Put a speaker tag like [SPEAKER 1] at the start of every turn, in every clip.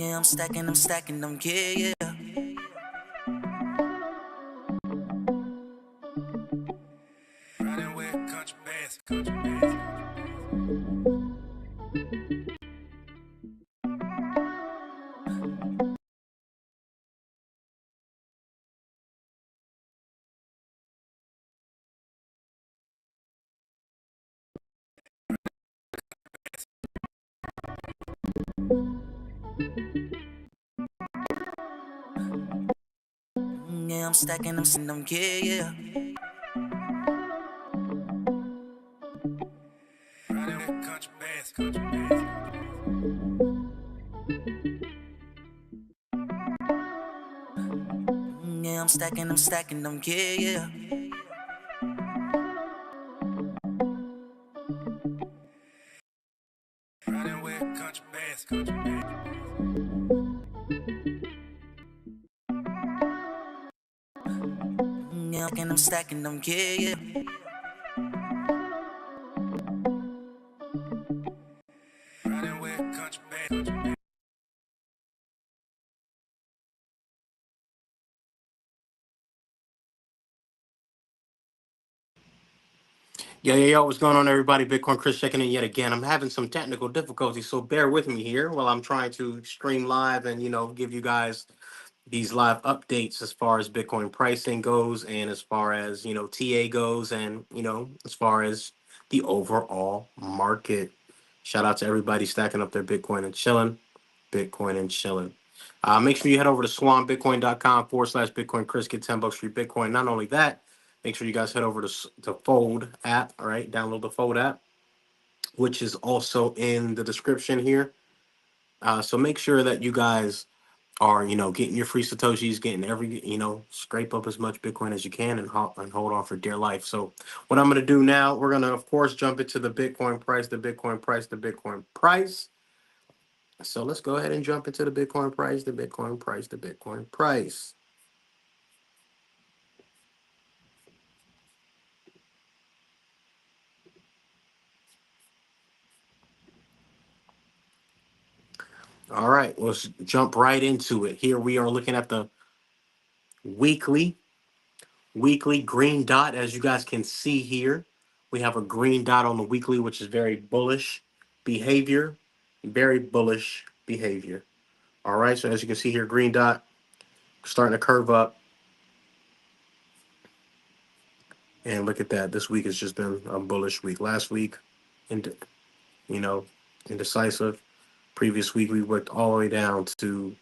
[SPEAKER 1] Yeah, I'm stacking them, yeah, yeah. Running with country bass, country bass. Yeah, I'm stacking them, yeah, yeah. Running with country bass, country bass. Yeah, I'm stacking them, yeah, yeah. Running with country bass, country bass. Yeah, I'm stacking them, yeah, yeah. Running with country bass, country bass.
[SPEAKER 2] Yo, what's going on, everybody? Bitcoin Chris checking in yet again. I'm having some technical difficulties, so bear with me here while I'm trying to stream live and, give you guys these live updates as far as Bitcoin pricing goes and as far as, TA goes and, as far as the overall market. Shout out to everybody stacking up their Bitcoin and chilling. Bitcoin and chilling. Make sure you head over to swanbitcoin.com/. Bitcoin Chris. Get $10 free Bitcoin. Not only that, make sure you guys head over to Fold app. All right, download the Fold app, which is also in the description here. So make sure that you guys are, getting your free Satoshis, getting every, scrape up as much Bitcoin as you can and hold on for dear life. So what I'm going to do now, we're going to, of course, jump into the Bitcoin price, the Bitcoin price, the Bitcoin price. So let's go ahead and jump into the Bitcoin price, the Bitcoin price, the Bitcoin price. All right, let's jump right into it. Here we are looking at the weekly green dot. As you guys can see here, we have a green dot on the weekly, which is very bullish behavior, very bullish behavior. All right, so as you can see here, green dot starting to curve up. And look at that. This week has just been a bullish week. Last week, and you know, indecisive. Previous week we worked all the way down to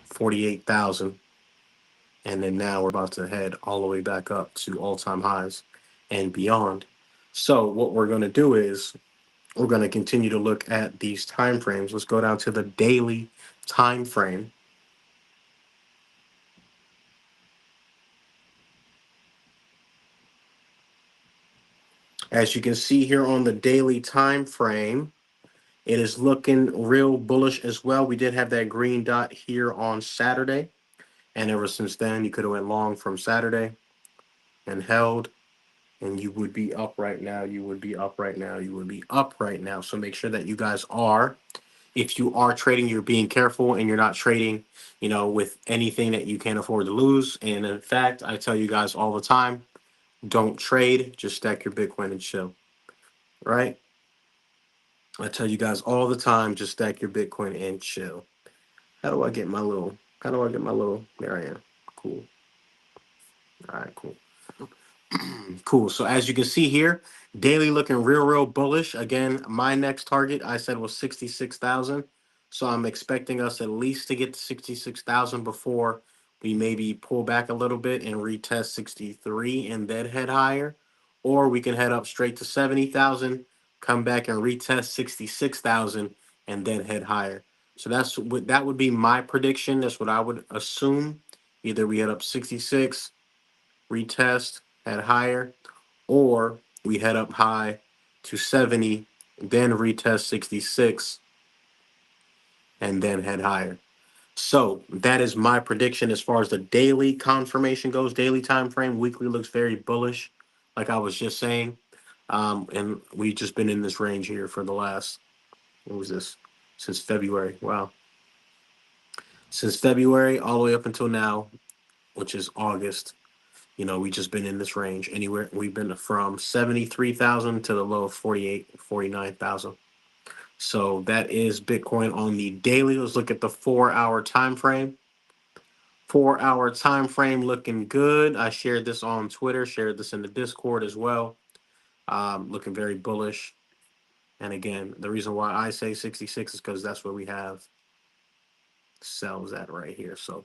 [SPEAKER 2] 48,000, and then now we're about to head all the way back up to all-time highs and beyond. So what we're going to do is we're going to continue to look at these time frames. Let's go down to the daily time frame. As you can see here on the daily time frame, it is looking real bullish as well. We did have that green dot here on Saturday, and ever since then, you could have went long from Saturday and held, and you would be up right now. You would be up right now. You would be up right now. So make sure that you guys are, if you are trading, you're being careful and you're not trading, with anything that you can't afford to lose. And in fact, I tell you guys all the time, don't trade, just stack your Bitcoin and chill, right? I tell you guys all the time, just stack your Bitcoin and chill. How do I get my little, there I am. Cool. All right, cool. Cool. So as you can see here, daily looking real bullish. Again, my next target I said was 66,000. So I'm expecting us at least to get to 66,000 before we maybe pull back a little bit and retest 63 and then head higher. Or we can head up straight to 70,000, come back and retest 66,000 and then head higher. So that would be my prediction. That's what I would assume. Either we head up 66, retest, head higher, or we head up high to 70, then retest 66, and then head higher. So that is my prediction as far as the daily confirmation goes. Daily time frame, weekly looks very bullish, like I was just saying. And we've just been in this range here for the last, what was this? Since February. Wow. Since February all the way up until now, which is August, we just been in this range. Anywhere we've been from 73,000 to the low of 48, 49,000. So that is Bitcoin on the daily. Let's look at the 4 hour time frame. 4 hour time frame looking good. I shared this on Twitter, shared this in the Discord as well. Looking very bullish. And again, the reason why I say 66 is because that's where we have sells at right here. So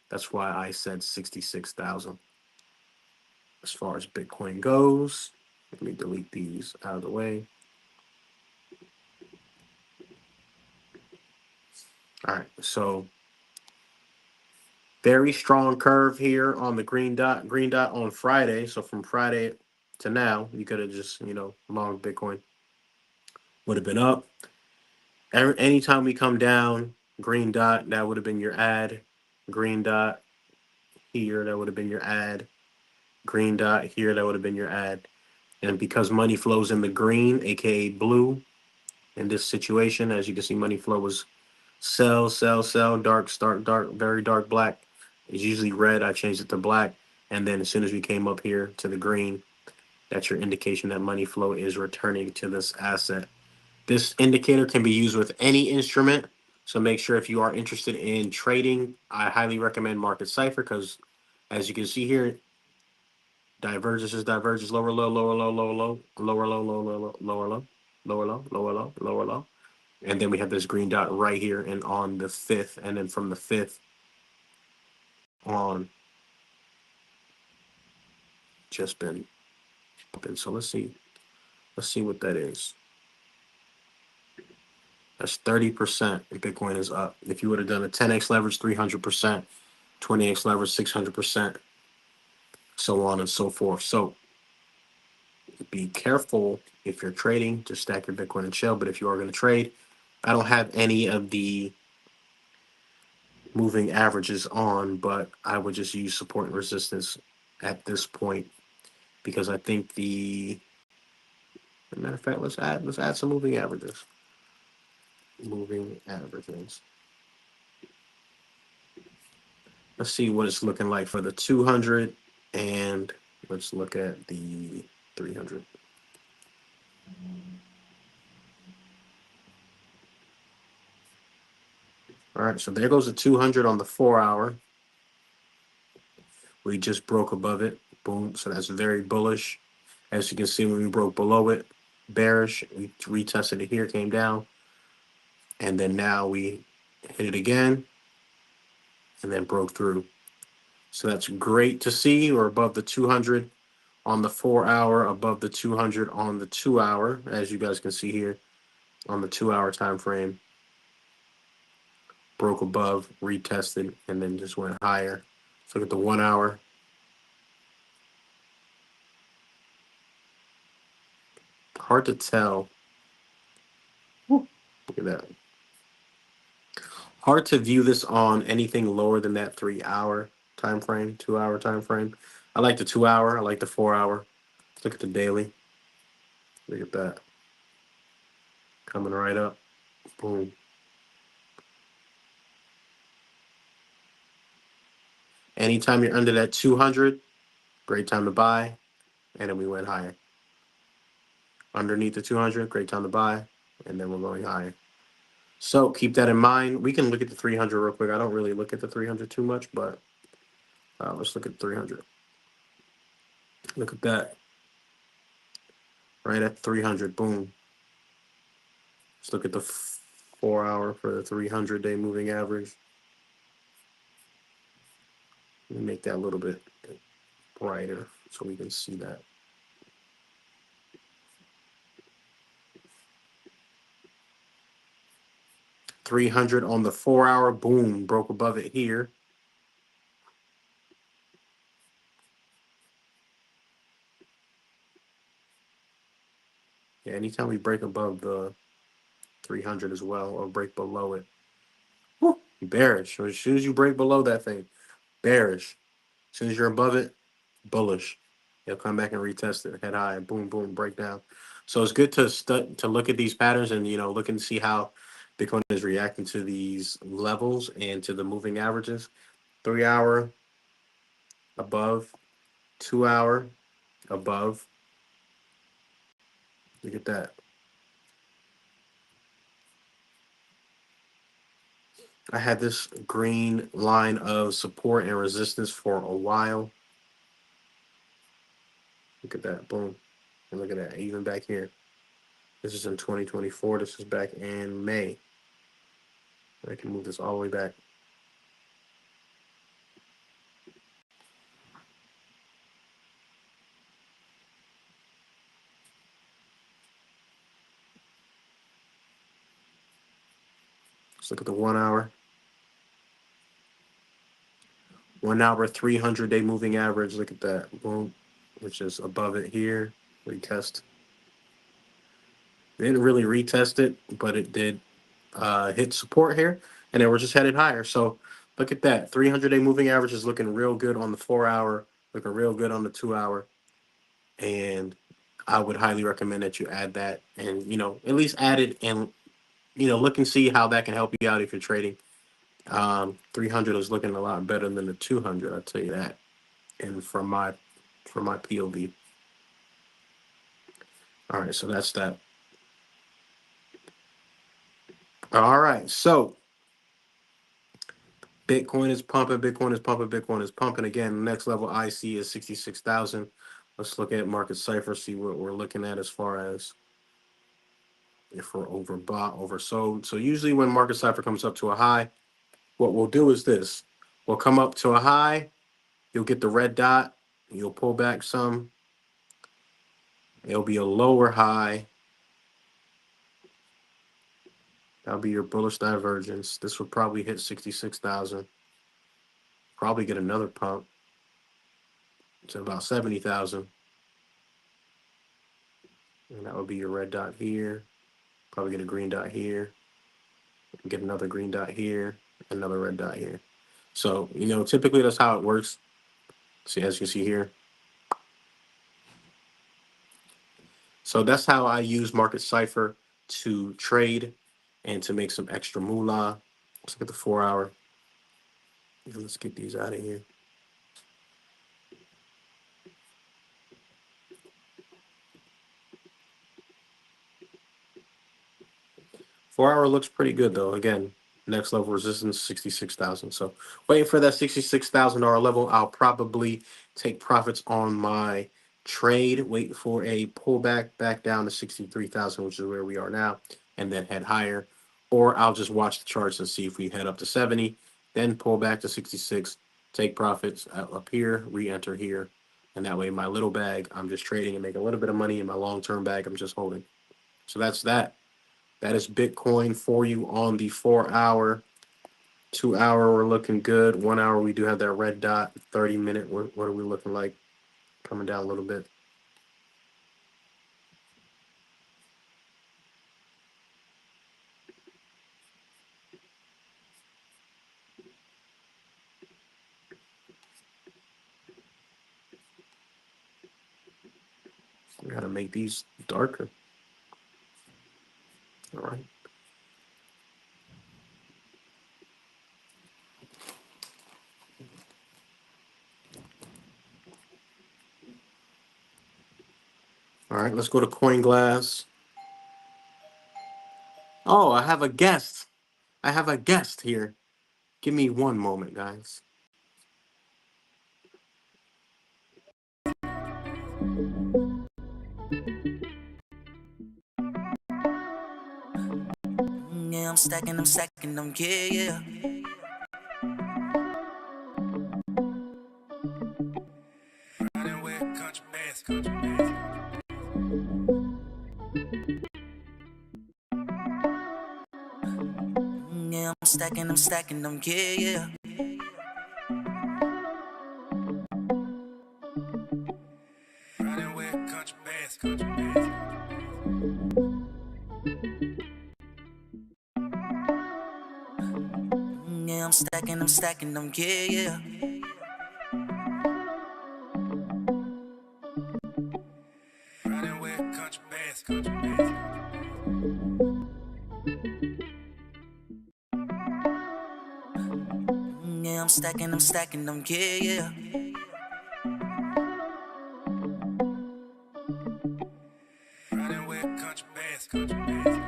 [SPEAKER 2] that's why I said 66,000 as far as Bitcoin goes. Let me delete these out of the way. All right, so very strong curve here on the green dot on Friday. So from Friday to now, you could have just, long Bitcoin would have been up. Anytime we come down, green dot, that would have been your ad. Green dot here, that would have been your ad. Green dot here, that would have been your ad. And because money flows in the green, aka blue, in this situation, as you can see, money flow was sell, sell, sell, dark, start, dark, very dark black. It's usually red. I changed it to black. And then as soon as we came up here to the green, that's your indication that money flow is returning to this asset. This indicator can be used with any instrument. So make sure if you are interested in trading, I highly recommend Market Cipher because as you can see here, diverges, diverges, lower low, lower low, lower low, lower low, lower low, lower low, lower low, lower low, lower low. And then we have this green dot right here and on the fifth. And then from the fifth on, just been popping. So let's see. Let's see what that is. That's 30%. Bitcoin is up. If you would have done a 10x leverage, 300%, 20x leverage, 600%, so on and so forth. So be careful if you're trading. Just stack your Bitcoin and chill. But if you are going to trade, I don't have any of the moving averages on, but I would just use support and resistance at this point because I think matter of fact, let's add some moving averages. Moving averages. Let's see what it's looking like for the 200 and let's look at the 300. All right, so there goes the 200 on the 4 hour. We just broke above it. Boom. So that's very bullish. As you can see, when we broke below it, bearish. We retested it here, came down. And then now we hit it again and then broke through. So that's great to see. We're above the 200 on the 4 hour, above the 200 on the 2 hour, as you guys can see here on the 2 hour time frame. Broke above, retested, and then just went higher. Let's look at the 1 hour. Hard to tell. Look at that. Hard to view this on anything lower than that 3 hour time frame, 2 hour time frame. I like the 2 hour. I like the 4 hour. Let's look at the daily. Look at that. Coming right up. Boom. Anytime you're under that 200, great time to buy. And then we went higher. Underneath the 200, great time to buy. And then we're going higher. So keep that in mind. We can look at the 300 real quick. I don't really look at the 300 too much, but let's look at 300. Look at that. Right at 300. Boom. Let's look at the 4 hour for the 300-day moving average. Let me make that a little bit brighter so we can see that. $300 on the 4 hour. Boom. Broke above it here. Yeah, anytime we break above the 300 as well or break below it, whoo, bearish. So as soon as you break below that thing, bearish. As soon as you're above it, bullish. You'll come back and retest it, head high, boom, boom, break down. So it's good to look at these patterns and look and see how Bitcoin is reacting to these levels and to the moving averages. 3 hour above, 2 hour above. Look at that. I had this green line of support and resistance for a while. Look at that. Boom. And look at that. Even back here. This is in 2024. This is back in May. I can move this all the way back. Let's look at the 1 hour. 1 hour, 300-day moving average. Look at that. Boom. Which is above it here. Retest. It didn't really retest it, but it did hit support here. And then we're just headed higher. So look at that. 300-day moving average is looking real good on the 4 hour, looking real good on the 2 hour. And I would highly recommend that you add that and, at least add it and, look and see how that can help you out if you're trading. 300 is looking a lot better than the 200. I'll tell you that. And from my POV. All right, so that's that. All right, so Bitcoin is pumping. Bitcoin is pumping. Bitcoin is pumping again. The next level I see is 66,000. Let's look at market cipher. See what we're looking at as far as if we're overbought, oversold. So usually when market cipher comes up to a high, what we'll do is this: we'll come up to a high. You'll get the red dot. You'll pull back some. It'll be a lower high. That'll be your bullish divergence. This will probably hit 66,000. Probably get another pump to about 70,000. And that would be your red dot here. Probably get a green dot here. Get another green dot here. Another red dot here. So, typically that's how it works. See, as you can see here. So that's how I use Market Cipher to trade and to make some extra moolah. Let's look at the 4 hour. Let's get these out of here. 4 hour looks pretty good though. Again, next level resistance 66,000. So waiting for that $66,000 level. I'll probably take profits on my trade. Wait for a pullback back down to 63,000, which is where we are now, and then head higher. Or I'll just watch the charts and see if we head up to 70, then pull back to 66, take profits up here, re-enter here, and that way my little bag I'm just trading and make a little bit of money. In my long-term bag I'm just holding. So that's that. That is Bitcoin for you on the 4 hour. 2 hour, we're looking good. 1 hour, we do have that red dot. 30-minute, what are we looking like? Coming down a little bit. We got to make these darker. All right. All right, let's go to CoinGlass. Oh, I have a guest. I have a guest here. Give me one moment, guys.
[SPEAKER 1] Yeah, I'm stacking them, yeah, yeah. Running with country bass. Yeah, I'm stacking them, yeah, yeah. Running with country bass. Yeah, I'm stacking them, yeah, yeah. Running with country bass. stacking them, yeah, yeah. Running with country bass, country bass.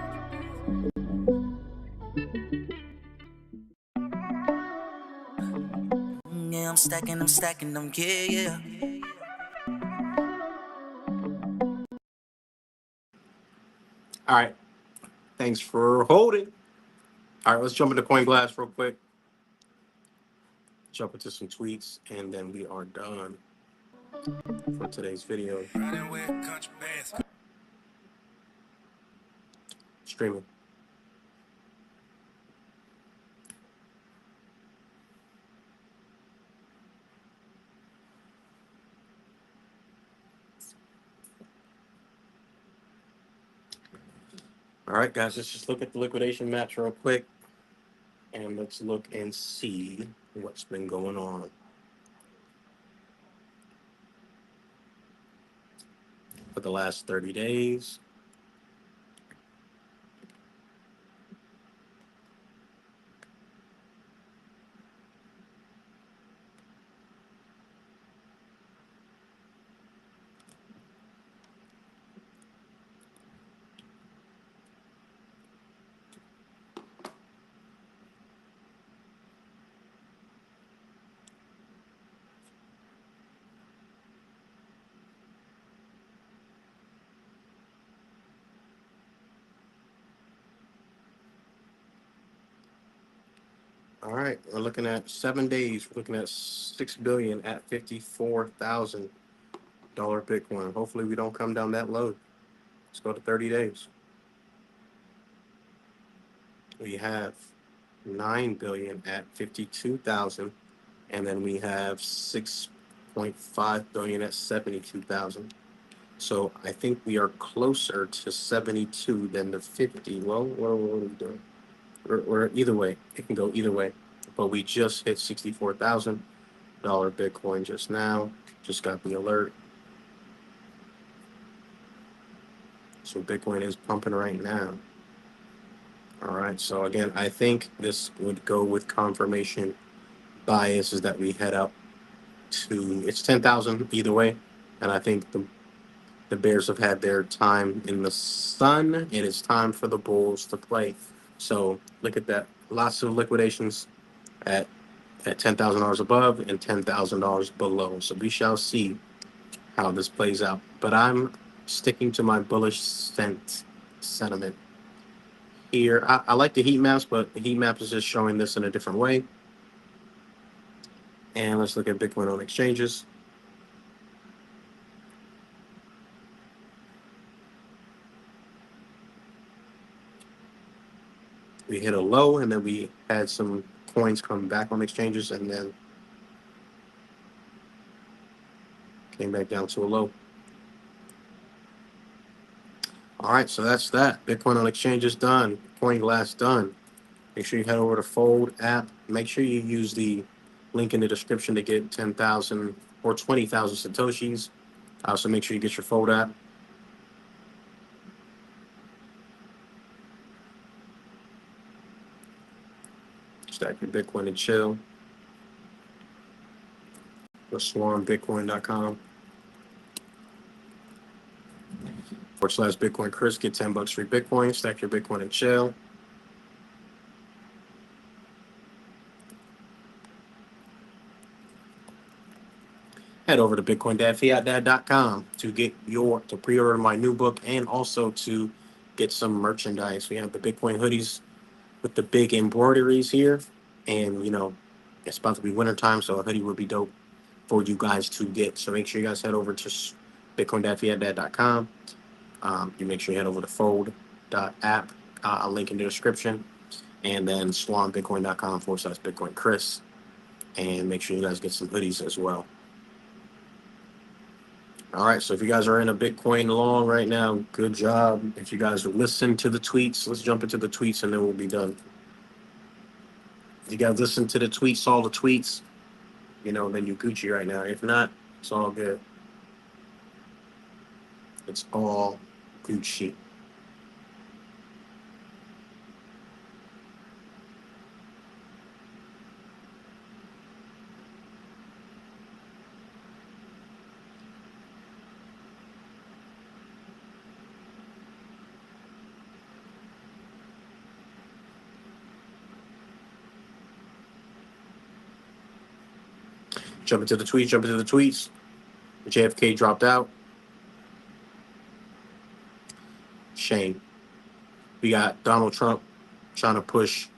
[SPEAKER 1] Yeah, I'm stacking them, yeah, yeah.
[SPEAKER 2] All right. Thanks for holding. All right, let's jump into Coin Glass real quick. Jump into some tweets, and then we are done for today's video.
[SPEAKER 1] Running with country bass.
[SPEAKER 2] Streaming. All right, guys, let's just look at the liquidation maps real quick, and let's look and see what's been going on for the last 30 days. All right, we're looking at 7 days. We're looking at 6 billion at $54,000 Bitcoin. Hopefully, we don't come down that low. Let's go to 30 days. We have 9 billion at 52,000, and then we have 6.5 billion at 72,000. So I think we are closer to 72 than the 50. Well, what are we doing? We're either way. It can go either way. But we just hit $64,000 Bitcoin just now. Just got the alert. So Bitcoin is pumping right now. All right. So again, I think this would go with confirmation bias is that we head up to it's 10,000 either way. And I think the Bears have had their time in the sun. It is time for the Bulls to play. So look at that. Lots of liquidations at $10,000 above and $10,000 below. So we shall see how this plays out. But I'm sticking to my bullish sentiment here. I like the heat maps, but the heat map is just showing this in a different way. And let's look at Bitcoin on exchanges. We hit a low, and then we had some coins come back on exchanges, and then came back down to a low. All right, so that's that. Bitcoin on exchanges done. Coin Glass done. Make sure you head over to Fold app. Make sure you use the link in the description to get 10,000 or 20,000 Satoshis. So make sure you get your Fold app. Stack your Bitcoin and chill. Go swanbitcoin.com /Bitcoin Chris. Get $10 free Bitcoin. Stack your Bitcoin and chill. Head over to bitcoin-fiatdad.com to pre-order my new book and also to get some merchandise. We have the Bitcoin hoodies with the big embroideries here, and it's about to be wintertime, so a hoodie would be dope for you guys to get. So make sure you guys head over to bitcoin-fiatdad.com. You make sure you head over to fold.app, a link in the description, and then swanbitcoin.com /Bitcoin Chris, and make sure you guys get some hoodies as well. All right, so if you guys are in a Bitcoin long right now, good job. If you guys listen to the tweets, let's jump into the tweets and then we'll be done. If you guys listen to the tweets, saw the tweets, then you Gucci right now. If not, it's all good. It's all Gucci. Jump into the tweets. Jump into the tweets. JFK dropped out. Shame. We got Donald Trump trying to push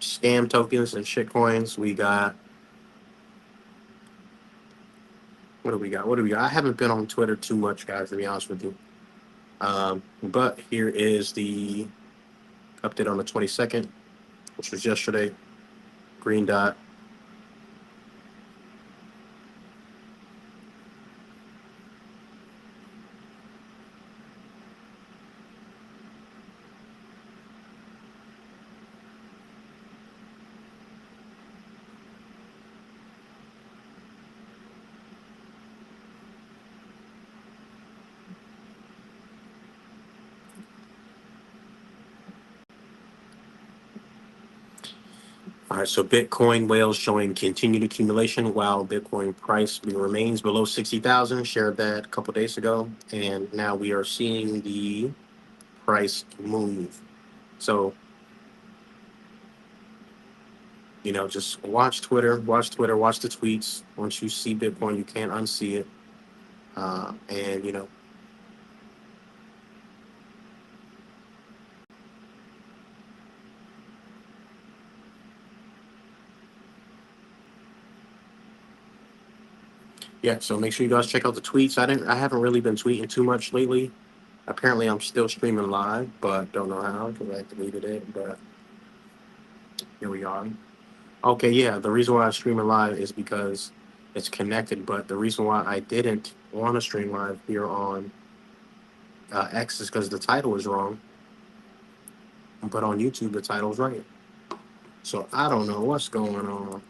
[SPEAKER 2] scam tokens and shitcoins. We got what do we got? What do we got? I haven't been on Twitter too much, guys, to be honest with you. But here is the update on the 22nd, which was yesterday. Green dot. All right, so Bitcoin whales showing continued accumulation while Bitcoin price remains below 60,000. Shared that a couple days ago, and now we are seeing the price move. So just watch Twitter, watch the tweets. Once you see Bitcoin, you can't unsee it. And yeah. So make sure you guys check out the tweets. I haven't really been tweeting too much lately. Apparently, I'm still streaming live, but don't know how because I deleted it. But here we are. Okay, yeah. The reason why I'm streaming live is because it's connected. But the reason why I didn't want to stream live here on X is because the title is wrong. But on YouTube, the title's right. So I don't know what's going on.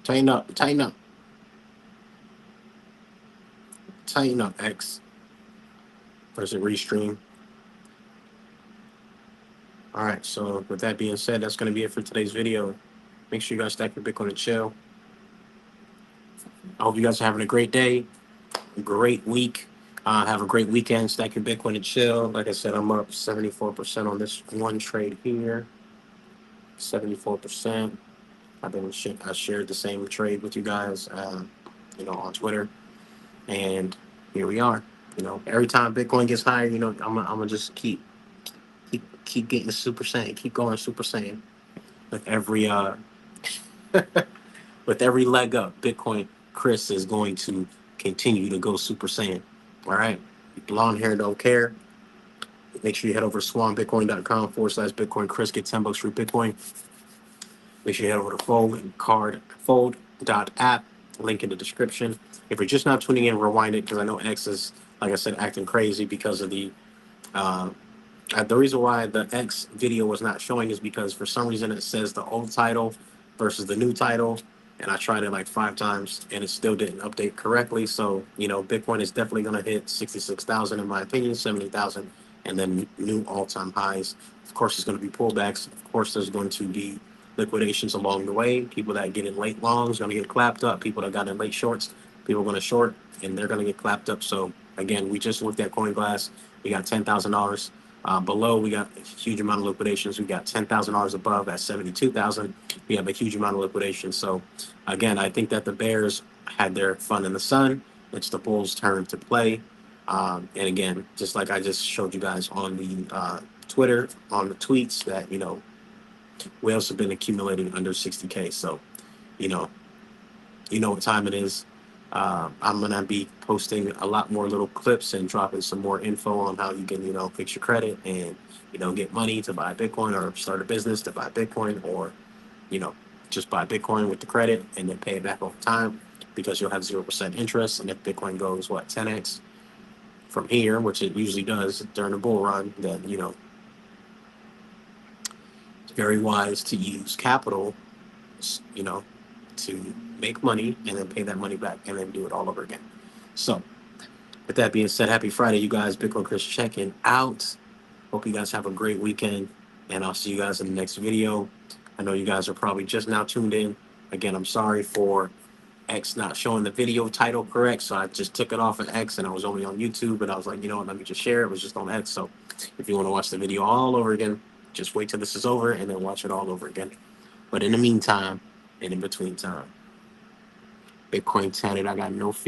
[SPEAKER 2] Tighten up, tighten up, tighten up, X. Versus restream. All right. So with that being said, that's going to be it for today's video. Make sure you guys stack your Bitcoin and chill. I hope you guys are having a great day, great week. Have a great weekend. Stack your Bitcoin and chill. Like I said, I'm up 74% on this one trade here. 74%. I shared the same trade with you guys, on Twitter, and here we are. Every time Bitcoin gets higher, I'm gonna just keep getting Super Saiyan, keep going Super Saiyan with every with every leg up. Bitcoin Chris is going to continue to go Super Saiyan. All right. Blonde hair don't care. Make sure you head over to swanbitcoin.com/Bitcoin Chris. Get $10 free Bitcoin. Make sure you head over to fold.app. Link in the description. If you're just not tuning in, rewind it because I know X is, like I said, acting crazy because of the reason why the X video was not showing is because for some reason it says the old title versus the new title, and I tried it like 5 times and it still didn't update correctly. So Bitcoin is definitely going to hit 66,000 in my opinion, 70,000, and then new all-time highs. Of course, there's going to be pullbacks. Of course, there's going to be liquidations along the way. People that get in late longs going to get clapped up. People that got in late shorts, people are going to short, and they're going to get clapped up. So again, we just looked at CoinGlass. We got $10,000. Below, we got a huge amount of liquidations. We got $10,000 above at 72,000. We have a huge amount of liquidations. So, again, I think that the Bears had their fun in the sun. It's the Bulls' turn to play. And again, just like I just showed you guys on the Twitter, on the tweets, that whales have been accumulating under 60K. So, you know, you know what time it is. I'm gonna be posting a lot more little clips and dropping some more info on how you can, fix your credit and get money to buy Bitcoin or start a business to buy Bitcoin, or you know just buy Bitcoin with the credit and then pay it back over time because you'll have 0% interest. And if Bitcoin goes 10x from here, which it usually does during a bull run, then it's very wise to use capital, you know, to make money and then pay that money back and then do it all over again. So, with that being said, happy Friday, you guys. Bitcoin Chris checking out. Hope you guys have a great weekend, and I'll see you guys in the next video. I know you guys are probably just now tuned in. Again, I'm sorry for X not showing the video title correct, so I just took it off of X, and I was only on YouTube. But I was like, you know what? Let me just share it. It was just on X. So if you want to watch the video all over again, just wait till this is over and then watch it all over again. But in the meantime, and in between time, Bitcoin tatted, I got no fear.